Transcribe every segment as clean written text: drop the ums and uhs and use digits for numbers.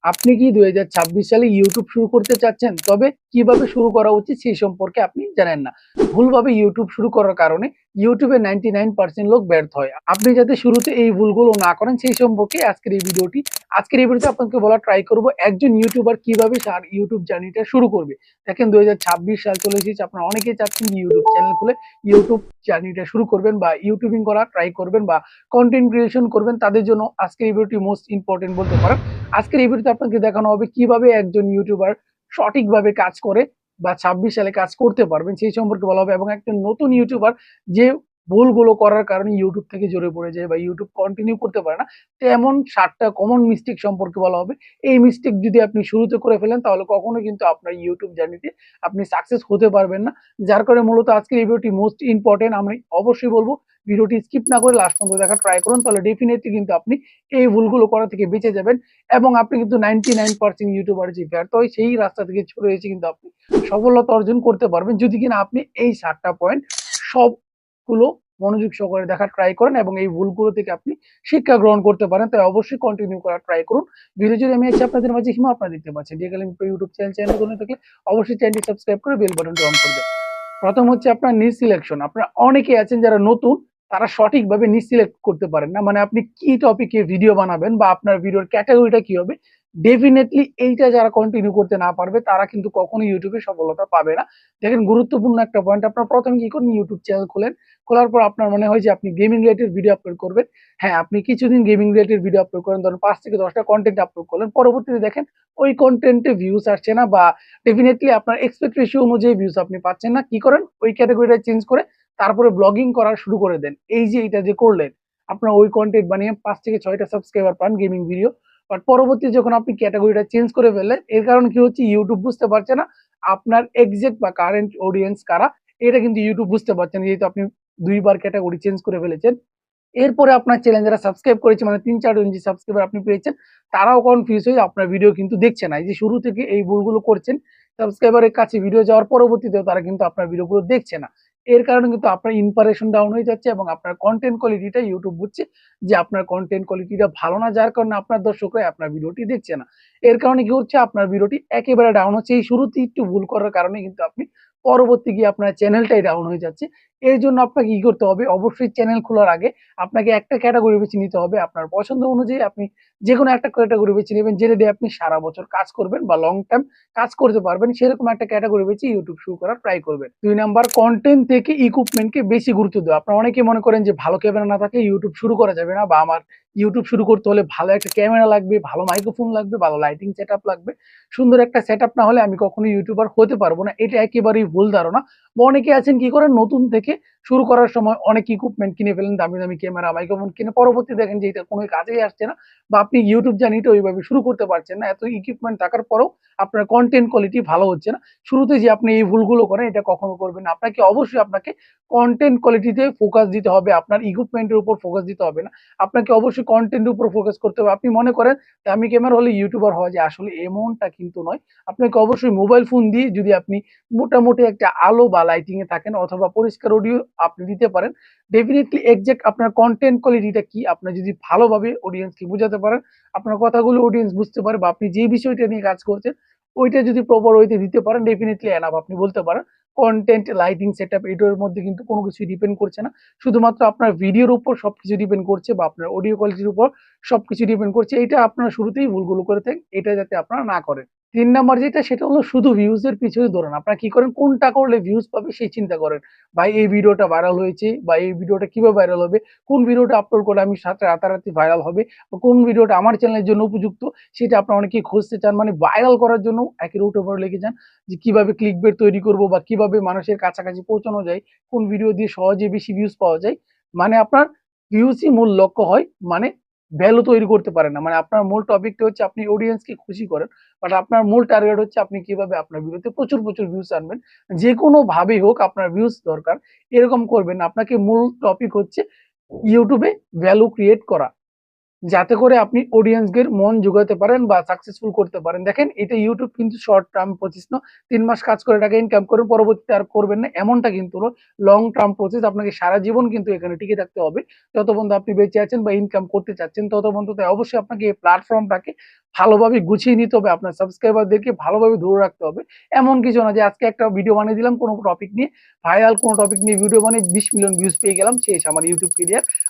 আপনি কি ২০২৬ সালে ইউটিউব শুরু করতে চাচ্ছেন? তবে কিভাবে শুরু করা উচিত সেই সম্পর্কে আপনি জানেন না। ভুলভাবে ইউটিউব শুরু করার কারণে ইউটিউবে 99% লোক ব্যর্থ হয়। আপনি যাতে শুরুতে এই ভুলগুলো না করেন সেই সম্পর্কে আজকের এই ভিডিওটি। আজকের এই ভিডিওতে আপনাকে বলার ট্রাই করব একজন ইউটিউবার কিভাবে তার ইউটিউব জার্নিটা শুরু করবে। দেখেন ২০২৬ সাল চলে এসেছে, আপনারা অনেকেই চাচ্ছেন যে ইউটিউব চ্যানেল খুলে ইউটিউব জার্নিটা শুরু করবেন বা ইউটিউবিং করা ট্রাই করবেন বা কনটেন্ট ক্রিয়েশন করবেন। তাদের জন্য আজকের এই ভিডিওটি মোস্ট ইম্পর্টেন্ট বলতে পারেন। আজকের এই ভিডিওতে আপনাকে দেখানো হবে কিভাবে একজন ইউটিউবার সঠিকভাবে কাজ করে বা ২৬ সালে কাজ করতে পারবেন সেই সম্পর্কে বলা হবে, এবং একটা নতুন ইউটিউবার যে ভুলগুলো করার কারণে ইউটিউব থেকে ঝরে পড়ে যায় বা ইউটিউব কন্টিনিউ করতে পারে না, তেমন ৭টা কমন মিস্টেক সম্পর্কে বলা হবে। এই মিস্টেক যদি আপনি শুরুতে করে ফেলেন তাহলে কখনো কিন্তু আপনার ইউটিউব জার্নিতে আপনি সাকসেস হতে পারবেন না। যার কারণে মূলত আজকের এই ভিডিওটি মোস্ট ইম্পর্টেন্ট। আমি অবশ্যই বলবো ভিডিওটি স্কিপ না করে লাস্ট পর্যন্ত দেখার ট্রাই করুন, তাহলে ডেফিনেটলি কিন্তু আপনি এই ভুলগুলো করা থেকে বেঁচে যাবেন এবং আপনি কিন্তু 99% ইউটিউবার যে ব্যর্থ হয় সেই রাস্তা থেকে সরে এসে কিন্তু আপনি সফলতা অর্জন করতে পারবেন যদি কিনা আপনি এই ৭টা পয়েন্ট সবগুলো মনোযোগ সহকারে দেখার ট্রাই করেন এবং এই ভুলগুলো থেকে আপনি শিক্ষা গ্রহণ করতে পারেন। তাই অবশ্যই কন্টিনিউ করার ট্রাই করুন। ভিডিও যদি আমি আছি আপনাদের মাঝে হিমা, আপনারা দেখতে পাচ্ছেন ডিএকাল ইউটিউব চ্যানেল করে থাকলে অবশ্যই চ্যানেলটি সাবস্ক্রাইব করে বেল বাটনটি অন করে দেন। প্রথম হচ্ছে আপনার নিজ সিলেকশন। আপনারা অনেকে আছেন যারা নতুন, তারা সঠিকভাবে নিজ সিলেক্ট করতে পারেন না। মানে আপনি কি টপিকে ভিডিও বানাবেন বা আপনার ভিডিওর ক্যাটাগরিটা কি হবে, ডেফিনেটলি এইটা যারা কন্টিনিউ করতে না পারবে তারা কিন্তু কখনো ইউটিউবে সফলতা পাবে না। দেখেন গুরুত্বপূর্ণ একটা পয়েন্ট, আপনার প্রথমে কি করেন, ইউটিউব চ্যানেল খোলেন। খোলার পর আপনার মনে হয় যে আপনি গেমিং রিলেটেড ভিডিও আপলোড করবেন। হ্যাঁ, আপনি কিছুদিন গেমিং রিলেটেড ভিডিও আপলোড করেন, ধরুন ৫ থেকে ১০টা কন্টেন্ট আপলোড করলেন। পরবর্তীতে দেখেন ওই কন্টেন্টে ভিউজ আসছে না বা ডেফিনেটলি আপনার এক্সপেক্ট রেশিও অনুযায়ী ভিউজ আপনি পাচ্ছেন না। কি করেন, ওই ক্যাটাগরিটা চেঞ্জ করে তারপরে ব্লগিং করা শুরু করে দেন। এই যে এটা যে করলেন, আপনার ওই কন্টেন্ট বানিয়ে ৫ থেকে ৬টা সাবস্ক্রাইবার পান গেমিং ভিডিও। বাট পরবর্তী যখন আপনি ক্যাটাগরিটা চেঞ্জ করে ফেললেন, এর কারণে কি হচ্ছে, ইউটিউব বুঝতে পারছে না আপনার এক্সাক্ট বা কারেন্ট অডিয়েন্স কারা। এটা কিন্তু ইউটিউব বুঝতে পারছে না, যেহেতু আপনি ২ বার ক্যাটাগরি চেঞ্জ করে ফেলেছেন। এরপরে আপনার চ্যানেল যারা সাবস্ক্রাইব করেছে, মানে ৩-৪ জন যে সাবস্ক্রাইবার আপনি পেয়েছেন, তারাও কনফিউজ হয়ে আপনার ভিডিও কিন্তু দেখছে না। এই যে শুরু থেকে এই ভুলগুলো করছেন, সাবস্ক্রাইবারের কাছে ভিডিও যাওয়ার পরবর্তীতেও তারা কিন্তু আপনার ভিডিওগুলো দেখছে না। এর কারণে কিন্তু আপনার ইম্প্রেশন ডাউন হয়ে যাচ্ছে এবং আপনার কনটেন্ট কোয়ালিটিটা ইউটিউব বুঝছে যে আপনার কনটেন্ট কোয়ালিটিটা ভালো না, যার কারণে আপনার দর্শকরা আপনার ভিডিওটি দেখছে না। এর কারণে কি হচ্ছে, আপনার ভিডিওটি একেবারে ডাউন হচ্ছে। এই শুরুতেই একটু ভুল করার কারণে কিন্তু আপনি পরবর্তী গিয়ে আপনার চ্যানেলটাই ডাউন হয়ে যাচ্ছে। এর জন্য আপনাকে কি করতে হবে, অবশ্যই চ্যানেল খোলার আগে আপনাকে একটা ক্যাটাগরি বেছে নিতে হবে। আপনার পছন্দ অনুযায়ী আপনি যেকোনো একটা ক্যাটাগরি বেছে নেবেন, যেটা দিয়ে আপনি সারা বছর কাজ করবেন বা লং টার্ম কাজ করতে পারবেন। সেরকম একটা ক্যাটাগরি বেছে ইউটিউব শুরু করার ট্রাই করবেন। ২ নাম্বার, কনটেন্ট থেকে ইকুইপমেন্টকে বেশি গুরুত্ব দেওয়া। আপনারা অনেকে মনে করেন যে ভালো ক্যামেরা না থাকলে ইউটিউব শুরু করা যাবে না, বা আমার ইউটিউব শুরু করতে হলে ভালো একটা ক্যামেরা লাগবে, ভালো মাইক্রোফোন লাগবে, ভালো লাইটিং সেটআপ লাগবে। সুন্দর একটা সেটআপ না হলে আমি কখনোই ইউটিউবার হতে পারবো না। এটা একেবারেই ভুল ধারণা। বা অনেকে আছেন কি করেন, নতুন থেকে শুরু করার সময় অনেক ইকুইপমেন্ট কিনে ফেলেন, দামি দামি ক্যামেরা, মাইক্রোফোন কিনে পরবর্তী দেখেন যে এটা কোনো কাজেই আসছে না, বা আপনি ইউটিউব জার্নিটা ওইভাবে শুরু করতে পারছেন না। এত ইকুইপমেন্ট থাকার পরেও আপনার কন্টেন্ট কোয়ালিটি ভালো হচ্ছে না। শুরুতে যে আপনি এই ভুলগুলো করেন, এটা কখনো করবেন না। আপনাকে কন্টেন্ট কোয়ালিটিতে ফোকাস দিতে হবে, আপনার ইকুইপমেন্টের উপর ফোকাস দিতে হবে না। আপনাকে অবশ্যই কন্টেন্টের উপর ফোকাস করতে হবে। আপনি মনে করেন দামি ক্যামেরা হলে ইউটিউবার হওয়া যায়, আসলে এমনটা কিন্তু নয়। আপনাকে অবশ্যই মোবাইল ফোন দিয়ে যদি আপনি মোটামুটি একটা আলো বা লাইটিং এ থাকেন অথবা পরিষ্কার অডিও আপনি দিতে পারেন, ডেফিনিটলি এক্সাক্ট আপনার কন্টেন্ট কোয়ালিটিটা কি আপনি যদি ভালোভাবে অডিয়েন্সকে বোঝাতে পারেন, আপনার কথাগুলো অডিয়েন্স বুঝতে পারে, বা আপনি যে বিষয়টা নিয়ে কাজ করছেন ওইটা যদি প্রপার ওয়েতে দিতে পারেন, ডেফিনিটলি এনাফ আপনি বলতে পারেন। কন্টেন্ট, লাইটিং সেটআপ এটার মধ্যে কিন্তু কোনো কিছুই ডিপেন্ড করছে না। শুধুমাত্র আপনার ভিডিওর উপর সবকিছু ডিপেন্ড করছে বা আপনার অডিও কোয়ালিটির উপর সবকিছু ডিপেন্ড করছে। এটা আপনারা শুরুতেই ভুলগুলো করে থাকেন, এটা যাতে আপনারা না করেন। ৩ নাম্বার যেটা, সেটা হলো শুধু ভিউজ এর পিছনে দৌড়ান। আপনারা কি করেন, কোনটা করলে ভিউজ পাবে সেই চিন্তা করেন। ভাই এই ভিডিওটা ভাইরাল হয়েছে, বা এই ভিডিওটা কিভাবে ভাইরাল হবে, কোন ভিডিওটা আপলোড করলে আমি সাথে রাতারাতি ভাইরাল হবে, বা কোন ভিডিওটা আমার চ্যানেলের জন্য উপযুক্ত, সেটা আপনারা অনেকেই খুঁজতে চান। মানে ভাইরাল করার জন্য একের উঠে পড়ে লেগে যান যে কিভাবে ক্লিকবেট তৈরি করব বা কিভাবে মানুষের কাছাকাছি পৌঁছানো যায়, কোন ভিডিও দিয়ে সহজে বেশি ভিউজ পাওয়া যায়। মানে আপনার ভিউজই মূল লক্ষ্য হয়, মানে ভ্যালু তৈরি করতে পারেন না। মানে আপনার মূল টপিকটা হচ্ছে আপনি অডিয়েন্সকে খুশি করেন, বাট আপনার মূল টার্গেট হচ্ছে আপনি কিভাবে আপনার ভিডিওতে প্রচুর ভিউজ আনবেন। যে কোনো ভাবেই হোক আপনার ভিউজ দরকার, এরকম করবেন না। আপনাকে মূল টপিক হচ্ছে ইউটিউবে ভ্যালু ক্রিয়েট করা। যাতে করে আপনি অডিয়েন্সদের মন জোগাতে পারেন বা সাকসেসফুল করতে পারেন। দেখেন এটা ইউটিউব কিন্তু শর্ট টার্ম প্রসেস না। ৩ মাস কাজ করে টাকা ইনকাম করুন, পরবর্তীতে আর করবেন না এমনটা কিন্তু নয়। লং টার্ম প্রসেস, আপনাকে সারা জীবন কিন্তু এখানে টিকে থাকতে হবে। যত পর্যন্ত আপনি বেঁচে আছেন বা ইনকাম করতে চাচ্ছেন তত পর্যন্ত তাই অবশ্যই আপনাকে এই প্ল্যাটফর্মটাকে ভালোভাবে গুছিয়ে নিতে হবে। আপনার সাবস্ক্রাইবারদেরকে ভালোভাবে ধরে রাখতে হবে। এমন কিছু না যে আজকে একটা ভিডিও বানিয়ে দিলাম কোনো টপিক নিয়ে, ভাইরাল কোনো টপিক নিয়ে ভিডিও বানিয়ে ২০ মিলিয়ন ভিউজ পেয়ে গেলাম, শেষ আমার ইউটিউব ক্যারিয়ার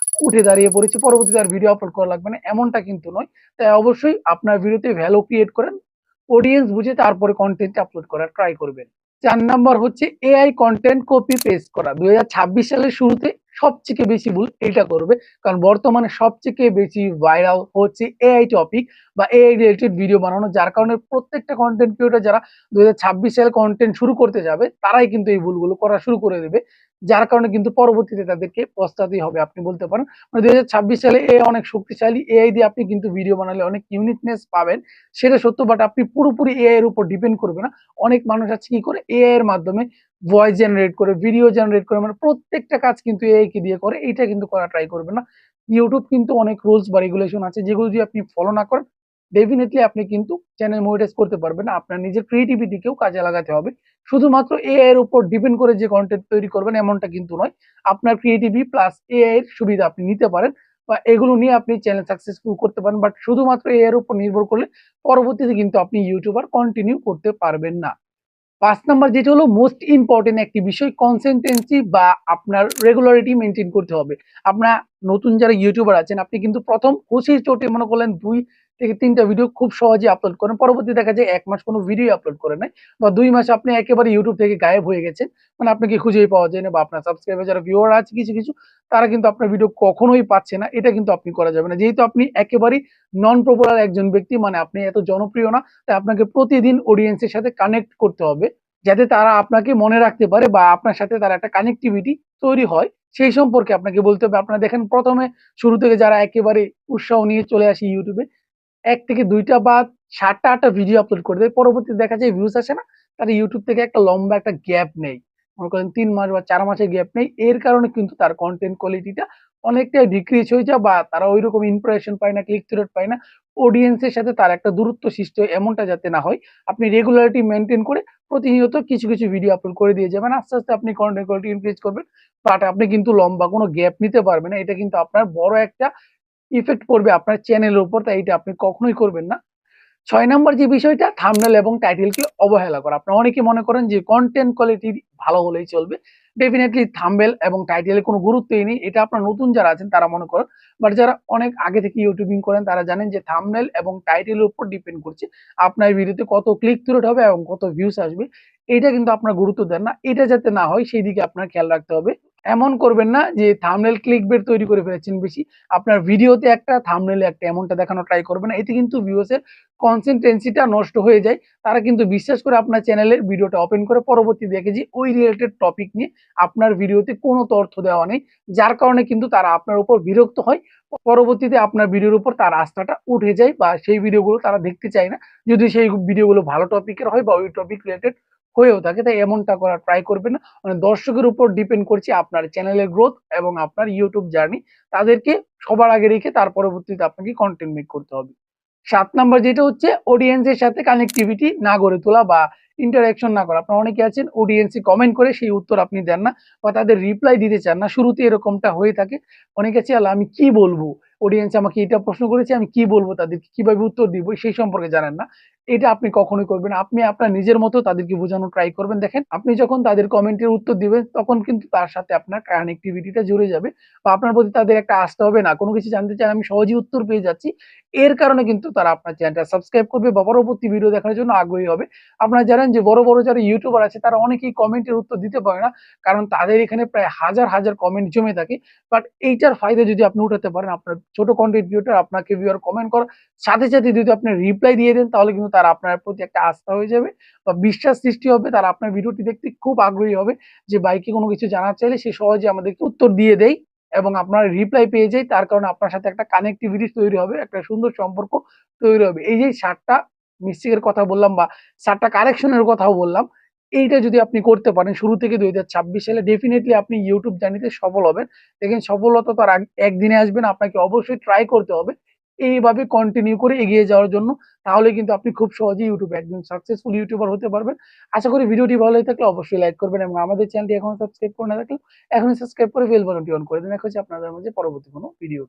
উঠে দাঁড়িয়ে পড়েছে, পরবর্তীতে আর ভিডিও আপলোড করা লাগবে না, এমনটা কিন্তু নয়। তাই অবশ্যই আপনার ভিডিওতে ভ্যালু ক্রিয়েট করেন, অডিয়েন্স বুঝে তারপরে কন্টেন্ট আপলোড করার ট্রাই করবেন। ৪ নাম্বার হচ্ছে এআই কন্টেন্ট কপি পেস্ট করা। ২০২৬ সালের শুরুতে সবথেকে বেশি ভুল এটা করবে, কারণ বর্তমানে সবথেকে বেশি ভাইরাল হচ্ছে এআই টপিক বা এআই রিলেটেড ভিডিও বানানো, যার কারণে প্রত্যেকটা কন্টেন্ট ক্রিয়েটর যারা ২০২৬ সালে কন্টেন্ট শুরু করতে যাবে তারাই কিন্তু এই ভুলগুলো করা শুরু করে দেবে, যার কারণে কিন্তু পরবর্তীতে তাদেরকে পস্তাতেই হবে আপনি বলতে পারেন। মানে ২০২৬ সালে এআই অনেক শক্তিশালী, এআই দিয়ে আপনি কিন্তু ভিডিও বানালে অনেক ইউনিকনেস পাবেন, সেটা সত্য, বাট আপনি পুরোপুরি এআই এর উপর ডিপেন্ড করবে না। অনেক মানুষ আছে কি করে এআই এর মাধ্যমে ভয়েস জেনারেট করে, ভিডিও জেনারেট করে, মানে প্রত্যেকটা কাজ কিন্তু এআই কে দিয়ে করে, এইটা কিন্তু করা ট্রাই করবে না। ইউটিউব কিন্তু অনেক রুলস বা রেগুলেশন আছে, যেগুলো যদি আপনি ফলো না করেন ডেফিনেটলি আপনি কিন্তু চ্যানেল মনিটাইজ করতে পারবেন না। আপনার নিজের ক্রিয়েটিভিটিকেও কাজে লাগাতে হবে। শুধুমাত্র এআই এর উপর ডিপেন্ড করে যে কন্টেন্ট তৈরি করবেন এমনটা কিন্তু নয়। আপনার ক্রিয়েটিভিটি প্লাস এআই এর সুবিধা আপনি নিতে পারেন বা এগুলো নিয়ে আপনি চ্যানেল সাকসেসফুল করতে পারেন, বাট শুধুমাত্র এআই এর উপর নির্ভর করলে পরবর্তীতে কিন্তু আপনি ইউটিউবার কন্টিনিউ করতে পারবেন না। ৫ নাম্বার যেটা হলো মোস্ট ইম্পর্টেন্ট একটি বিষয়, কনসিস্টেন্সি বা আপনার রেগুলারিটি মেইনটেইন করতে হবে। আপনার নতুন যারা ইউটিউবার আছেন, আপনি কিন্তু ১ম খুশির চোটে মনে করলেন ২ থেকে ৩ টা ভিডিও খুব সহজেই আপলোড করেন। পরবর্তীতে দেখা যায় ১ মাস কোনো ভিডিও আপলোড করেন নাই বা ২ মাস আপনি একেবারে ইউটিউব থেকে গায়েব হয়ে গেছেন। মানে আপনাকে খুঁজেই পাওয়া যায় না, বা আপনার সাবস্ক্রাইবার যারা ভিউয়ার আছে কিছু, তারা কিন্তু আপনার ভিডিও কখনোই পাচ্ছে না। এটা কিন্তু আপনি করা যাবে না। যেহেতু আপনি একেবারেই নন পপুলার একজন ব্যক্তি, মানে আপনি এত জনপ্রিয় না, তাই আপনাকে প্রতিদিন অডিয়েন্সের সাথে কানেক্ট করতে হবে। যাতে তারা আপনাকে মনে রাখতে পারে বা আপনার সাথে তার একটা কানেক্টিভিটি তৈরি হয়, সেই সম্পর্কে আপনাকে বলতে হবে। আপনারা দেখেন ১ম এ শুরু থেকে যারা একেবারে উৎসাহ নিয়ে চলে আসে ইউটিউবে, ১ থেকে ২ টা বা ৭ টা ৮ টা ভিডিও আপলোড করে দেয়। পরবর্তীতে দেখা যায় ভিউজ আসে না। তারা ইউটিউব থেকে একটা লম্বা একটা গ্যাপ নেয়। মনে করেন ৩ মাস বা ৪ মাসের গ্যাপ নেয়। এর কারণে কিন্তু তার কনটেন্ট কোয়ালিটিটা অনেকটাই ডিক্রিজ হয়ে যায় বা তারা ঐরকম ইমপ্রেশন পায় না, ক্লিক থ্রু রেট পায় না। অডিয়েন্স এর সাথে তার একটা দূরত্ব সৃষ্টি হয়, এমনটা যাতে না হয়। আপনি রেগুলারিটি মেইনটেইন করে প্রতিনিয়ত কিছু ভিডিও আপলোড করে দিয়ে যাবেন। আস্তে আপনি কনটেন্ট কোয়ালিটি ইনক্রিজ করবেন। বাট আপনি কিন্তু লম্বা কোনো গ্যাপ নিতে পারবেন না। এটা কিন্তু আপনার বড় একটা ইফেক্ট পড়বে আপনার চ্যানেলের উপর। তাই এটা আপনি কখনোই করবেন না। ৬ নাম্বার যে বিষয়টা, থাম্বনেল এবং টাইটেলকে অবহেলা করা। আপনারা অনেকে মনে করেন যে কনটেন্ট কোয়ালিটি ভালো হলেই চলবে। ডেফিনিটলি থাম্বনেল এবং টাইটেলের কোনো গুরুত্বই নেই। এটা আপনার নতুন যারা আছেন তারা মনে করেন। বাট যারা অনেক আগে থেকে ইউটিউবিং করেন তারা জানেন যে থাম্বনেল এবং টাইটেলের উপর ডিপেন্ড করছে আপনার ভিডিওতে কত ক্লিক থ্রু রেট হবে এবং কত ভিউজ আসবে। এইটা কিন্তু আপনার গুরুত্ব দেন না। এটা যাতে না হয় সেই দিকে আপনার খেয়াল রাখতে হবে। এমন করবেন না যে থাম্বনেল ক্লিকবেট তৈরি করে ফেলেছেন বেশি। আপনার ভিডিওতে একটা থাম্বনেলে একটা, এমনটা দেখানো ট্রাই করবেন না। এতে কিন্তু ভিউয়ার্স এর কনসিস্টেন্সিটা নষ্ট হয়ে যায়। তারা কিন্তু বিশ্বাস করে আপনার চ্যানেলের ভিডিওটা ওপেন করে পরবর্তী দেখে যে ওই রিলেটেড টপিক নিয়ে আপনার ভিডিওতে কোনো তথ্য দেওয়া নেই। যার কারণে কিন্তু তারা আপনার উপর বিরক্ত হয়। পরবর্তীতে আপনার ভিডিওর উপর তার আস্থাটা উঠে যায় বা সেই ভিডিওগুলো তারা দেখতে চায় না। যদি সেই ভিডিওগুলো ভালো টপিকের হয় বা ওই টপিক রিলেটেড হয়েও থাকে, তাই এমনটা করার ট্রাই করবেন না। মানে দর্শকের উপর ডিপেন্ড করছে আপনার চ্যানেলের গ্রোথ এবং আপনার ইউটিউব জার্নি। তাদেরকে সবার আগে রেখে তার পরবর্তীতে আপনাকে কনটেন্ট মেক করতে হবে। ৭ নাম্বার যেটা হচ্ছে অডিয়েন্স এর সাথে কানেক্টিভিটি না গড়ে তোলা বা ইন্টারেকশন না করা। আপনারা অনেকে আছেন অডিয়েন্স এ কমেন্ট করে সেই উত্তর আপনি দেন না বা তাদের রিপ্লাই দিতে চান না। শুরুতে এরকমটা হয়ে থাকে। অনেকে আছে আল্লাহ আমি কি বলবো? অডিয়েন্স আমাকে এটা প্রশ্ন করেছে, আমি কি বলবো তাদেরকে? কিভাবে উত্তর দিব? সেই সম্পর্কে জানেন না। এটা আপনি কখনোই করবেন না। আপনি আপনার নিজের মতো তাদেরকে বোঝানোর ট্রাই করবেন। দেখেন আপনি যখন তাদের কমেন্টের উত্তর দিবেন তখন কিন্তু তার সাথে আপনার কানেক্টিভিটিটা জুড়ে যাবে বা আপনার প্রতি তাদের একটা আস্থা হবে, না কোনো কিছু জানতে চান আমি সহজেই উত্তর পেয়ে যাচ্ছি। এর কারণে কিন্তু তারা আপনার চ্যানেলটা সাবস্ক্রাইব করবে বা পরবর্তী ভিডিও দেখার জন্য আগ্রহী হবে। আপনারা জানেন যে বড় যারা ইউটিউবার আছে তারা অনেকেই কমেন্টের উত্তর দিতে পারে না। কারণ তাদের এখানে প্রায় হাজার কমেন্ট জমে থাকে। বাট এইটার ফায়দা যদি আপনি উঠাতে পারেন, আপনার ছোট কনটেন্ট ক্রিয়েটর আপনাকে ভিউয়ার কমেন্ট করার সাথে যদি আপনি রিপ্লাই দিয়ে দেন তাহলে কিন্তু তারা আপনার প্রতি একটা আস্থা হয়ে যাবে বা বিশ্বাস সৃষ্টি হবে। তারা আপনার ভিডিওটি দেখতে খুব আগ্রহী হবে যে ভাইকে কোনো কিছু জানার চাইলে সে সহজে আমাদেরকে উত্তর দিয়ে দেয় এবং আপনার রিপ্লাই পেয়ে যাই। তার কারণে আপনার সাথে একটা কানেক্টিভিটি তৈরি হবে, একটা সুন্দর সম্পর্ক তৈরি হবে। এই যে ৭ টা মিস্টেক এর কথা বললাম বা ৭ টা কারেকশন এর কথাও বললাম, এইটা যদি আপনি করতে পারেন শুরু থেকে ২০২৬ সালে ডেফিনিটলি আপনি ইউটিউব জার্নিতে সফল হবেন। দেখেন সফলতা তো আর একদিনে আসবে না। আপনাকে অবশ্যই ট্রাই করতে হবে। এইভাবে কন্টিনিউ করে এগিয়ে যাওয়ার জন্য। তাহলে কিন্তু আপনি খুব সহজেই ইউটিউবে একজন সাকসেসফুল ইউটিউবার হতে পারবেন। আশা করি ভিডিওটি ভালো লেগে থাকলে অবশ্যই লাইক করবেন এবং আমাদের চ্যানেলটি এখনো সাবস্ক্রাইব করে না থাকলে এখনই সাবস্ক্রাইব করে বেল বাটনটি অন করে দিন। দেখা হচ্ছে আপনাদের মাঝে পরবর্তী কোনো ভিডিও।